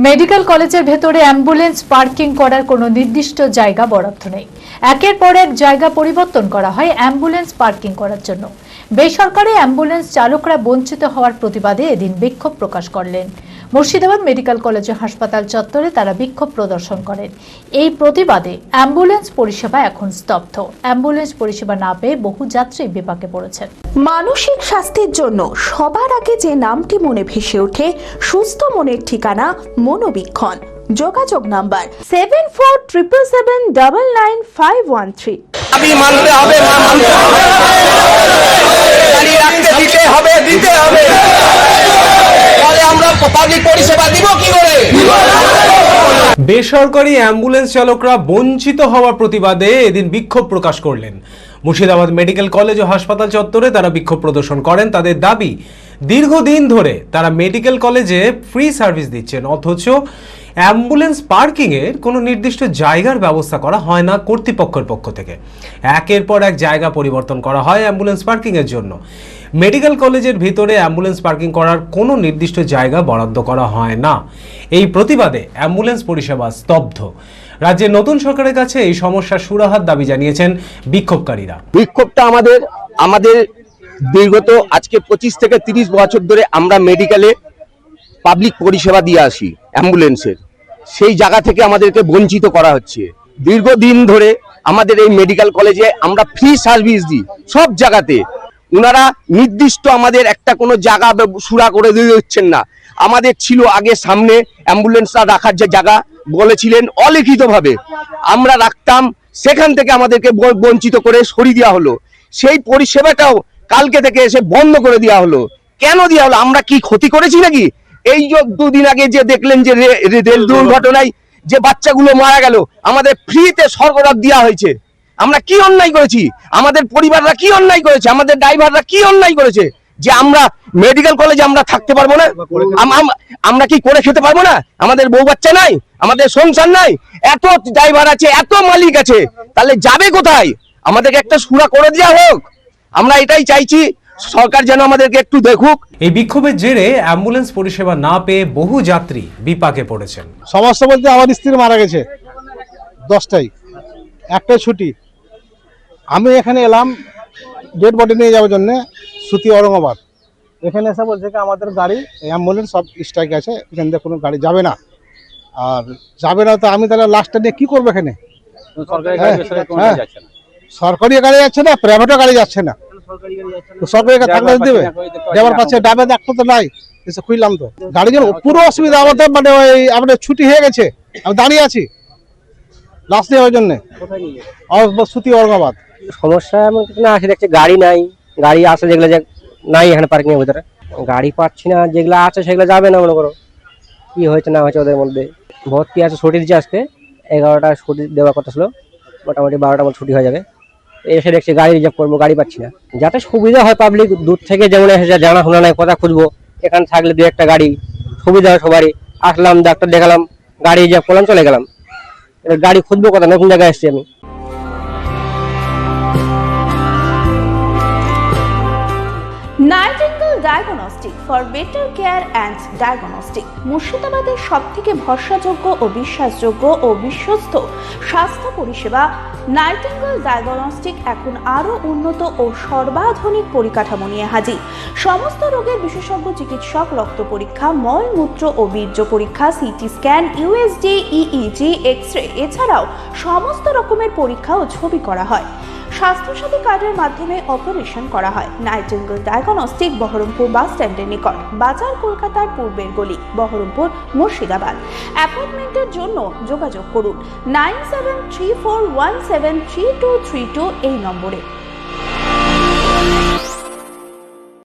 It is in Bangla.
মেডিকেল কলেজের ভেতরে অ্যাম্বুলেন্স পার্কিং করার কোনো নির্দিষ্ট জায়গা বরাদ্দ নেই। একের পর এক জায়গা পরিবর্তন করা হয় অ্যাম্বুলেন্স পার্কিং করার জন্য। বেসরকারি অ্যাম্বুলেন্স চালকরা বঞ্চিত হওয়ার প্রতিবাদে এদিন বিক্ষোভ প্রকাশ করলেন। মুর্শিদাবাদ মেডিকেল কলেজ ও হাসপাতাল চত্বরে তারা বিক্ষোভ প্রদর্শন করেন। এই প্রতিবাদে অ্যাম্বুলেন্স পরিষেবা এখন স্তব্ধ। অ্যাম্বুলেন্স পরিষেবা না পেয়ে বহু যাত্রী বিপাকে পড়েছেন। মানসিক স্বাস্থ্যের জন্য সবার আগে যে নামটি মনে ভেসে ওঠে, সুস্থ মনের ঠিকানা মনোবীক্ষণ। যোগাযোগ নাম্বার 7477799513। দাবি মানতে হবে, দিতে হবে। তাহলে আমরা পাবলিক পরিষেবা দিব কি করে? বেসরকারি অ্যাম্বুলেন্স চালকরা বঞ্চিত হওয়ার প্রতিবাদে এদিন বিক্ষোভ প্রকাশ করলেন। মুর্শিদাবাদ মেডিকেল কলেজ ও হাসপাতাল চত্বরে তারা বিক্ষোভ প্রদর্শন করেন। তাদের দাবি, দীর্ঘদিন ধরে তারা মেডিকেল কলেজে ফ্রি সার্ভিস দিচ্ছেন, অথচ অ্যাম্বুলেন্স পার্কিং এর কোনো নির্দিষ্ট জায়গার ব্যবস্থা করা হয় না কর্তৃপক্ষের পক্ষ থেকে। একের পর এক জায়গা পরিবর্তন করা হয় অ্যাম্বুলেন্স পার্কিং এর জন্য। মেডিকেল কলেজের ভিতরে অ্যাম্বুলেন্স পার্কিং করার কোনো নির্দিষ্ট জায়গা বরাদ্দ করা হয় না। এই প্রতিবাদে অ্যাম্বুলেন্স পরিষেবা স্তব্ধ। রাজ্যের নতুন সরকারের কাছে এই সমস্যার সুরাহার দাবি জানিয়েছেন বিক্ষোভকারীরা। বিক্ষোভটা আমাদের বিগত আজকে 25 থেকে 30 বছর ধরে আমরা মেডিকেলে পাবলিক পরিষেবা দিয়ে আসি অ্যাম্বুলেন্সের, সেই জায়গা থেকে আমাদেরকে বঞ্চিত করা হচ্ছে। দীর্ঘদিন ধরে আমাদের এই মেডিকেল কলেজে আমরা ফ্রি সার্ভিস দিই সব জায়গাতে। ওনারা নির্দিষ্ট আমাদের একটা কোনো জায়গা সুরা করে দিচ্ছেন না। আমাদের ছিল আগে সামনে অ্যাম্বুলেন্সটা রাখার যে জায়গা বলেছিলেন অলিখিতভাবে আমরা রাখতাম, সেখান থেকে আমাদেরকে বঞ্চিত করে সরিয়ে দেওয়া হলো। সেই পরিষেবাটাও কালকে থেকে এসে বন্ধ করে দেওয়া হলো। কেন দেওয়া হলো? আমরা কি ক্ষতি করেছি নাকি? এই যে দুদিন আগে যে দেখলেন যে রেল দুর্ঘটনায় যে বাচ্চাগুলো মারা গেল, আমাদের ফ্রিতে সরবরাহ দেওয়া হয়েছে। আমরা কি অন্যায় করেছি? আমাদের পরিবাররা কি অন্যায় করেছে? আমাদের ড্রাইভাররা কি অন্যায় করেছে যে আমরা মেডিকেল কলেজে আমরা থাকতে পারবো না? আমরা কি করে খেতে পারবো না? আমাদের বউ বাচ্চা নাই? আমাদের সংসার নাই? এত ড্রাইভার আছে, এত মালিক আছে, তাহলে যাবে কোথায়? আমাদেরকে একটা সুরা করে দেওয়া হোক। আমরা এটাই চাইছি, সরকার যেন আমাদেরকে একটু দেখুক। এই বিক্ষোভের জেরে অ্যাম্বুলেন্স পরিষেবা না পেয়ে বহু যাত্রী বিপাকে পড়েছেন। সমস্যা বলতে আমার স্ত্রী মারা গেছে 10টায়, একটাই ছুটি। আমি এখানে এলাম ডেড বডি নিয়ে যাওয়ার জন্য সুতি ঔরঙ্গাবাদ। এখানে এসে বলছে কি আমাদের গাড়ি অ্যাম্বুলেন্স সব স্ট্রাইক আছে, এখান থেকে কোনো গাড়ি যাবে না। আর যাবে না তো আমি তাহলে লাস্টটা নিয়ে কি করবো এখানে? সরকারি গাড়ি যাচ্ছে না, প্রাইভেটও গাড়ি যাচ্ছে না। সরকারি থাকলে দেবে, যাবার পাচ্ছে ডাবে ডাক্তার তো নাই। এসে খুঁজলাম তো গাড়ির জন্য পুরো অসুবিধা আমাদের, মানে ওই আমাদের ছুটি হয়ে গেছে, আমি দাঁড়িয়ে আছি লাস্ট নেওয়ার জন্য সুতি ঔরঙ্গাবাদ। সমস্যা এমন কিছু না, আসে দেখছি গাড়ি নাই, গাড়ি আছে যেগুলো নাই এখানে পার্কিং এর ভিতরে, গাড়ি পাচ্ছি না। যেগুলো আছে সেগুলো যাবে না। মনে করো কি হয়েছে না হয়েছে ওদের মধ্যে। ভর্তি আছে, ছুটি দিচ্ছে আজকে 11টা ছুটি দেওয়ার কথা ছিল, মোটামুটি 12টার মধ্যে ছুটি হয়ে যাবে। এসে দেখছি গাড়ি রিজার্ভ করবো, গাড়ি পাচ্ছি না। যাতে সুবিধা হয় পাবলিক, দূর থেকে যেমন এসে জানা শোনা নাই কথা খুঁজবো, এখানে থাকলে 2-1টা গাড়ি সুবিধা হয় সবারই। আসলাম, ডাক্তার দেখালাম, গাড়ি রিজার্ভ করলাম, চলে গেলাম। গাড়ি খুঁজবো কথা, নতুন জায়গায় এসছি আমি। Nightingale diagnostic for better care and diagnostic মুর্শিদাবাদের সবথেকে ভরসাযোগ্য ও বিশ্বাসযোগ্য ও বিশ্বস্ত স্বাস্থ্য পরিষেবা নাইটিঙ্গেল ডায়াগনস্টিক এখন আরও উন্নত ও সর্বাধুনিক পরিকাঠামো নিয়ে হাজির। সমস্ত রোগের বিশেষজ্ঞ চিকিৎসক, রক্ত পরীক্ষা, মল মূত্র ও বীর্য পরীক্ষা, CT scan, USG, EEG, X-ray, এছাড়াও সমস্ত রকমের পরীক্ষা ও ছবি করা হয়। স্বাস্থ্যসাথী কার্ডের মাধ্যমে অপারেশন করা হয়। নাইটিঙ্গেল ডায়াগনস্টিক বহরমপুর বাস স্ট্যান্ডের নিকট, বাজার, কলকাতার পূর্বের গলি, বহরমপুর, মুর্শিদাবাদ। অ্যাপয়েন্টমেন্টের জন্য যোগাযোগ করুন 9734173232 এই নম্বরে।